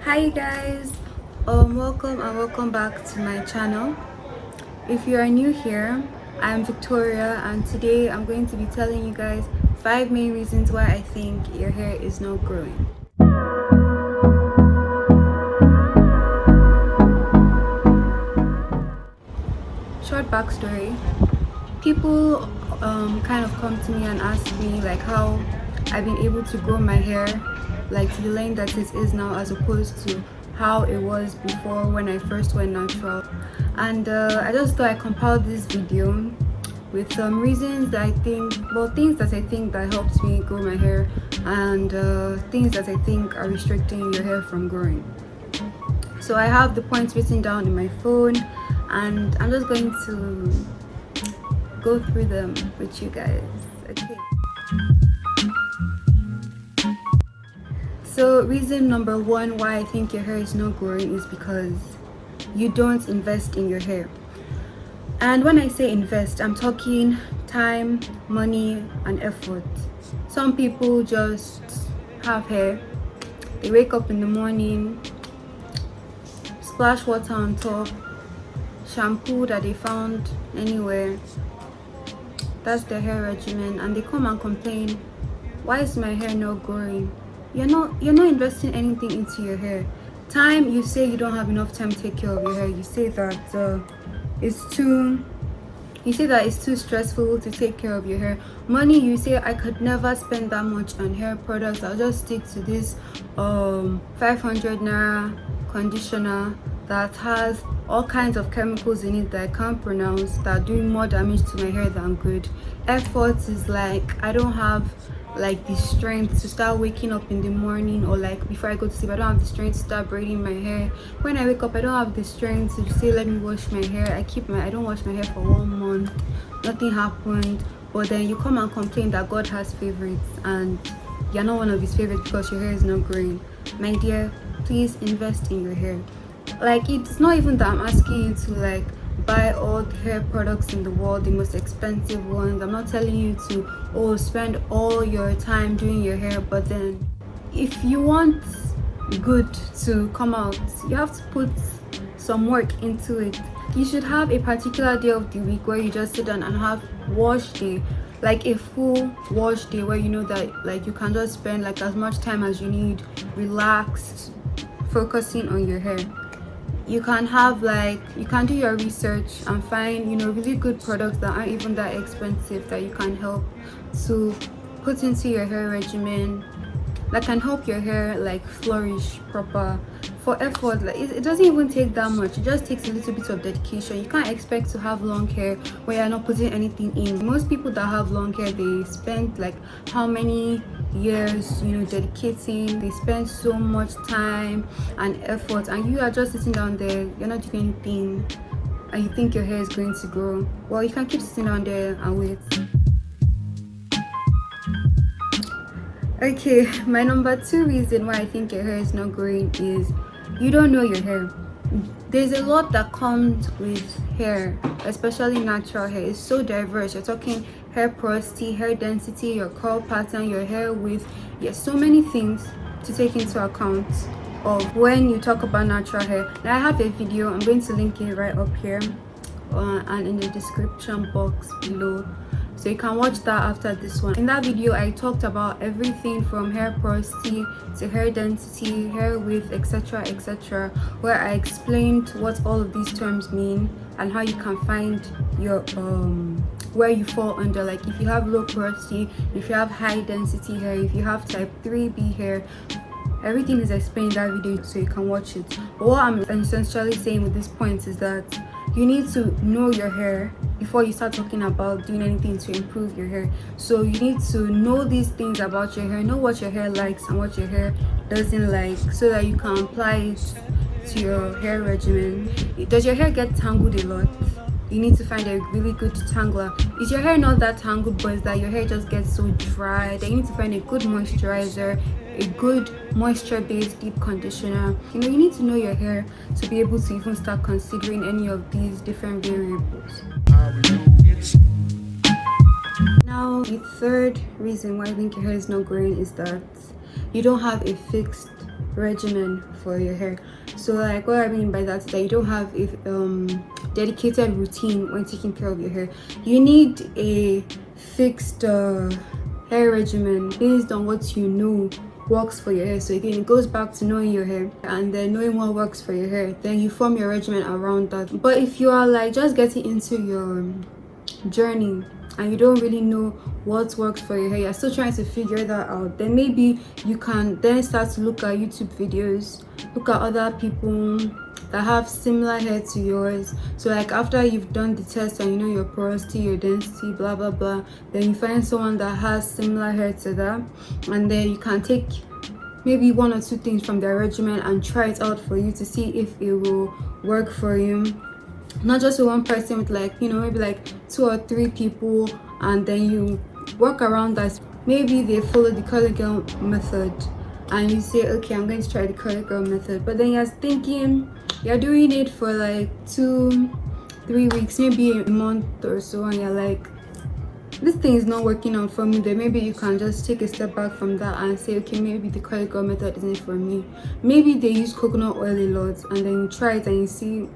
Hi you guys, welcome and welcome back to my channel. If you are new here, I'm Victoria and today I'm going to be telling you guys 5 main reasons why I think your hair is not growing. Short backstory: people kind of come to me and ask me like how I've been able to grow my hair like to the length that it is now, as opposed to how it was before when I first went natural. And I just thought I compiled this video with some reasons that I think, well, things that I think that helped me grow my hair, and things that I think are restricting your hair from growing. So I have the points written down in my phone and I'm just going to go through them with you guys. Okay, so reason number one why I think your hair is not growing is because you don't invest in your hair. And when I say invest, I'm talking time, money and effort. Some people just have hair, they wake up in the morning, splash water on top, shampoo that they found anywhere, that's their hair regimen, and they come and complain, why is my hair not growing? You're not investing anything into your hair. Time, you say you don't have enough time to take care of your hair. You say that it's too stressful to take care of your hair. Money, you say I could never spend that much on hair products, I'll just stick to this 500 naira conditioner that has all kinds of chemicals in it that I can't pronounce, that are doing more damage to my hair than good. Effort is like, I don't have like the strength to start waking up in the morning, or like before I go to sleep, I don't have the strength to start braiding my hair. When I wake up, I don't have the strength to say let me wash my hair. I don't wash my hair for 1 month, nothing happened. But then you come and complain that God has favorites and you're not one of his favorites because your hair is not growing. My dear, please invest in your hair. Like, it's not even that I'm asking you to like buy all the hair products in the world, the most expensive ones. I'm not telling you to spend all your time doing your hair, but then if you want good to come out, you have to put some work into it. You should have a particular day of the week where you just sit down and have wash day, like a full wash day, where you know that like you can just spend like as much time as you need relaxed, focusing on your hair. You can do your research and find really good products that aren't even that expensive, that you can help to put into your hair regimen, that can help your hair like flourish proper. For effort, like it doesn't even take that much. It just takes a little bit of dedication. You can't expect to have long hair where you're not putting anything in. Most people that have long hair, they spend like how many years dedicating. They spend so much time and effort, and you are just sitting down there, you're not doing anything, and you think your hair is going to grow. Well, you can keep sitting down there and wait. Okay, my number 2 reason why I think your hair is not growing is you don't know your hair. There's a lot that comes with hair, especially natural hair. It's so diverse. You're talking hair porosity, hair density, your curl pattern, your hair width. Yes, so many things to take into account of when you talk about natural hair. Now I have a video, I'm going to link it right up here and in the description box below, so you can watch that after this one. In that video, I talked about everything from hair porosity to hair density, hair width, etc., where I explained what all of these terms mean and how you can find your where you fall under. Like if you have low porosity, if you have high density hair, if you have type 3B hair, everything is explained in that video, so you can watch it. But what I'm essentially saying with this point is that you need to know your hair before you start talking about doing anything to improve your hair. So you need to know these things about your hair, know what your hair likes and what your hair doesn't like, so that you can apply it to your hair regimen. Does your hair get tangled a lot? You need to find a really good tangler. Is your hair not that tangled, but is that your hair just gets so dry? Then you need to find a good moisturizer, a good moisture-based deep conditioner. You need to know your hair to be able to even start considering any of these different variables. Now, the third reason why I think your hair is not growing is that you don't have a fixed regimen for your hair. So like what I mean by that is that you don't have a dedicated routine when taking care of your hair. You need a fixed hair regimen based on what you know works for your hair. So again, it goes back to knowing your hair and then knowing what works for your hair, then you form your regimen around that. But if you are like just getting into your journey and you don't really know what works for your hair, you're still trying to figure that out, then maybe you can then start to look at YouTube videos, look at other people that have similar hair to yours. So like after you've done the test and you know your porosity, your density, blah blah blah, then you find someone that has similar hair to that, and then you can take maybe 1 or 2 things from their regimen and try it out for you to see if it will work for you. Not just with one person, with like, you know, maybe like 2 or 3 people, and then you work around that. Maybe they follow the curly girl method and you say, okay, I'm going to try the curly girl method, but then you're thinking you're doing it for like 2-3 weeks, maybe a month or so, and you're like, this thing is not working out for me. Then maybe you can just take a step back from that and say, okay, maybe the curly girl method isn't for me. Maybe they use coconut oil a lot, and then you try it and you see,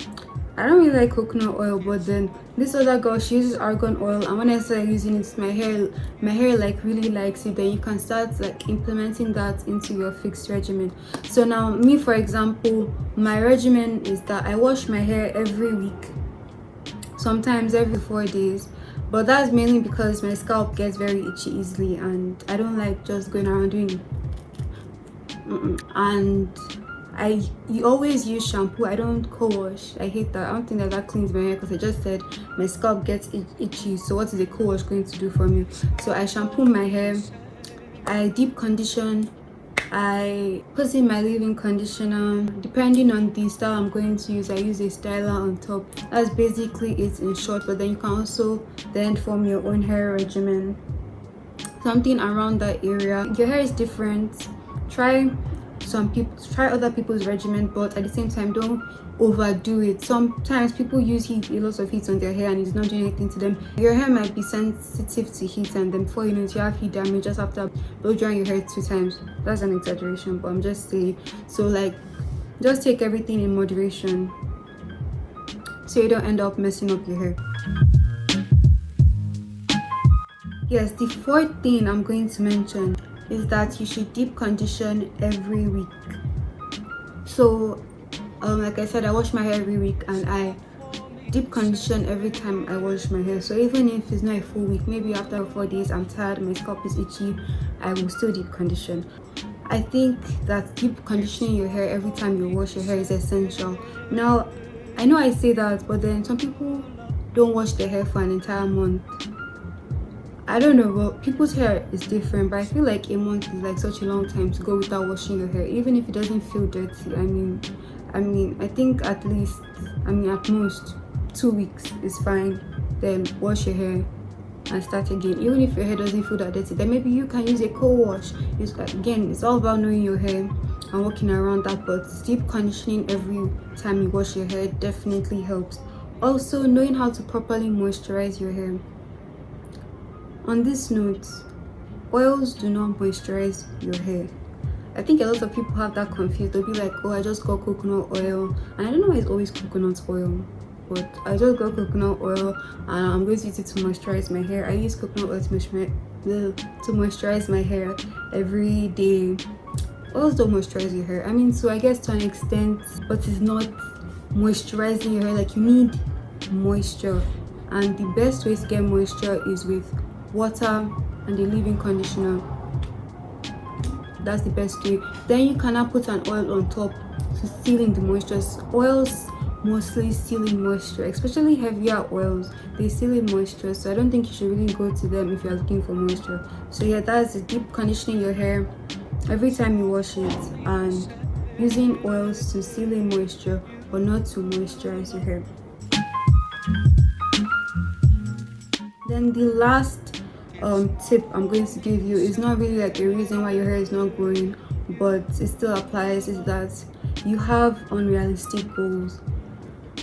I don't really like coconut oil, but then this other girl, she uses argan oil, and when I started using it, my hair like really likes it. Then you can start like implementing that into your fixed regimen. So now me, for example, my regimen is that I wash my hair every week, sometimes every 4 days, but that's mainly because my scalp gets very itchy easily and I don't like just going around doing it. And you always use shampoo. I don't co-wash. I hate that. I don't think that cleans my hair, because I just said my scalp gets itchy. So what is a co-wash going to do for me? So I shampoo my hair, I deep condition, I put in my leave-in conditioner. Depending on the style I'm going to use, I use a styler on top. That's basically it in short. But then you can also then form your own hair regimen, something around that area. Your hair is different. Try other people's regimen, but at the same time don't overdo it. Sometimes people use a lot of heat on their hair and it's not doing anything to them. Your hair might be sensitive to heat, and then before you know it, you have heat damage just after blow drying your hair 2 times. That's an exaggeration, but I'm just saying. So like, just take everything in moderation so you don't end up messing up your hair. Yes, the 4th thing I'm going to mention is that you should deep condition every week. So like I said, I wash my hair every week and I deep condition every time I wash my hair. So even if it's not a full week, maybe after 4 days I'm tired, my scalp is itchy, I will still deep condition. I think that deep conditioning your hair every time you wash your hair is essential. Now I know I say that, but then some people don't wash their hair for an entire month. I don't know, but people's hair is different, but I feel like a month is like such a long time to go without washing your hair, even if it doesn't feel dirty. I mean I think at least, at most 2 weeks is fine. Then wash your hair and start again. Even if your hair doesn't feel that dirty, then maybe you can use a co-wash. It's all about knowing your hair and working around that, but deep conditioning every time you wash your hair definitely helps. Also, knowing how to properly moisturize your hair. On this note, oils do not moisturize your hair. I think a lot of people have that confused. They'll be like, oh, I just got coconut oil, and I don't know why it's always coconut oil, but I just got coconut oil and I'm going to use it to moisturize my hair. I use coconut oil to moisturize my hair every day. Oils don't moisturize your hair. So I guess to an extent, but it's not moisturizing your hair. Like, you need moisture, and the best way to get moisture is with water and the leave-in conditioner. That's the best way. Then you cannot put an oil on top to seal in the moisture. Oils mostly seal in moisture, especially heavier oils. They seal in moisture, so I don't think you should really go to them if you're looking for moisture. So yeah, that's the deep conditioning your hair every time you wash it, and using oils to seal in moisture but not to moisturize your hair. Then the last tip I'm going to give you is not really like a reason why your hair is not growing, but it still applies, is that you have unrealistic goals.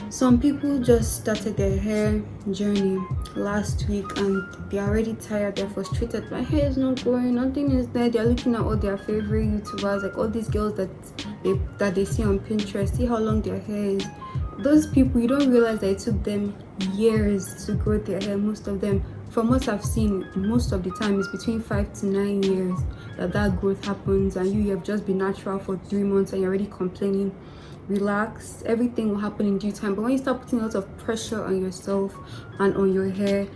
Some people just started their hair journey last week and they're already tired, they're frustrated. My hair is not growing, nothing is there. They're looking at all their favorite YouTubers, like all these girls that they see on Pinterest, see how long their hair is. Those people, you don't realize that it took them years to grow their hair. Most of them, from what I've seen, most of the time it's between 5 to 9 years that growth happens, and you have just been natural for 3 months and you're already complaining. Relax, everything will happen in due time. But when you start putting a lot of pressure on yourself and on your hair,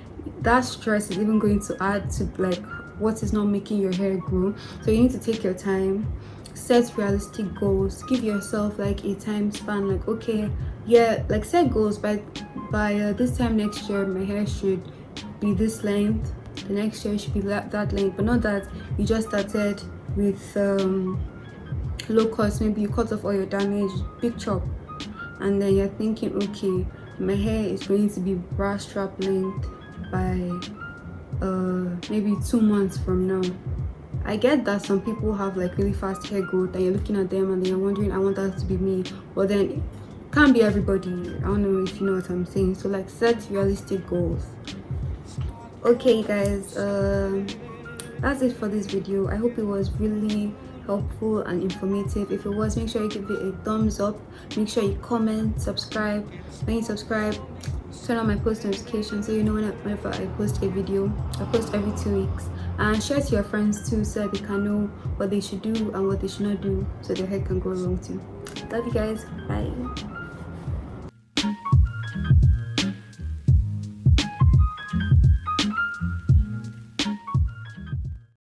that stress is even going to add to like what is not making your hair grow. So you need to take your time, set realistic goals, give yourself like a time span, like okay, yeah, like set goals by this time next year my hair should be this length, the next year should be that length. But not that you just started with low cost, maybe you cut off all your damage, big chop, and then you're thinking, okay, my hair is going to be bra strap length by maybe 2 months from now. I get that some people have like really fast hair growth and you're looking at them and then you're wondering, I want that to be me. But then it can't be everybody. I don't know if you know what I'm saying. So like set realistic goals. Okay guys, that's it for this video. I hope it was really helpful and informative. If it was, make sure you give it a thumbs up, make sure you comment, subscribe. When you subscribe, turn on my post notifications so you know whenever I post a video. I post every 2 weeks, and share to your friends too so that they can know what they should do and what they should not do so their hair can grow long too. Love you guys, bye.